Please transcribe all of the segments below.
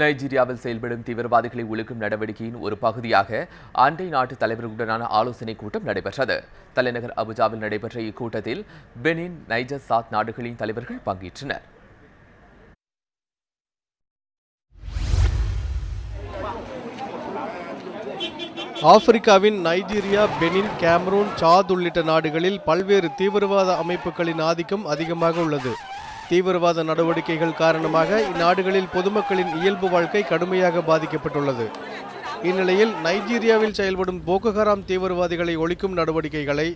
நைஜீரியாவில் செயல்படும் தீவிரவாதிகளை ஒழிக்கும் நடவடிக்கையின் ஒரு பகுதியாக அண்டை நாட்டு தலைவர்களுடனான ஆலோசனைக் கூட்டம் நடைபெற்றது. தலைநகர் அபுஜாவில் நடைபெற்ற இக்கூட்டத்தில் பெனின், நைஜர், சாத் நாடுகளின் தலைவர்கள் பங்கேற்றனர். ஆப்பிரிக்காவின் நைஜீரியா, பெனின், கேமரூன், சாத் உள்ளிட்ட நாடுகளில் பல்வேறு தீவிரவாத அமைப்புகளின் ஆதிக்கம் அதிகமாக உள்ளது. தீவிரவாத நடவடிக்கைகள் காரணமாக இந்நாடுகளில் பொதுமக்களின் இயல்பு வாழ்க்கை கடுமையாக பாதிக்கப்பட்டுள்ளது. இந்நிலையில் நைஜீரியாவில் செயல்படும் போகோ ஹராம் தீவிரவாதிகளை ஒழிக்கும் நடவடிக்கைகளை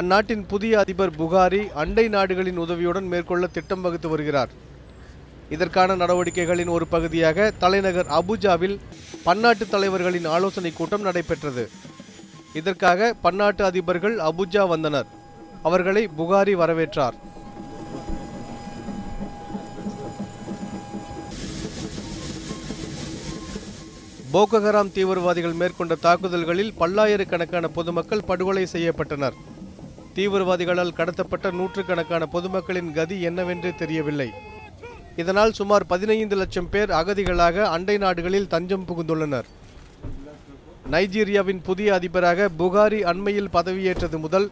அந்நாட்டின் புதிய அதிபர் புகாரி அண்டை நாடுகளின் உதவியுடன் மேற்கொள்ள திட்டம் வகுத்து வருகிறார். இதற்கான நடவடிக்கைகளின் ஒரு பகுதியாக தலைநகர் அபுஜாவில் பன்னாட்டு தலைவர்களின் ஆலோசனைக் கூட்டம் நடைபெற்றது. இதற்காக பன்னாட்டு அதிபர்கள் அபுஜா வந்தனர். அவர்களை புகாரி வரவேற்றார். போகோ ஹராம் தீவிரவாதிகள் மேற்கொண்ட தாக்குதல்களில் பல்லாயிரக்கணக்கான பொதுமக்கள் படுகொலை செய்யப்பட்டனர். தீவிரவாதிகளால் கடத்தப்பட்ட நூற்றுக்கணக்கான பொதுமக்களின் கதி என்னவென்று தெரியவில்லை. இதனால் சுமார் 15 லட்சம் பேர் அகதிகளாக அண்டை நாடுகளில் தஞ்சம் புகுந்துள்ளனர். நைஜீரியாவின் புதிய அதிபராக புகாரி அண்மையில் பதவியேற்றது முதல்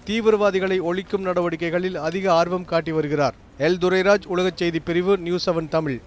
தீவிரவாதிகளை ஒழிக்கும் நடவடிக்கைகளில் அதிக ஆர்வம் காட்டி வருகிறார். எல் துரைராஜ், உலகச் செய்தி பிரிவு, நியூஸ் 7 தமிழ்.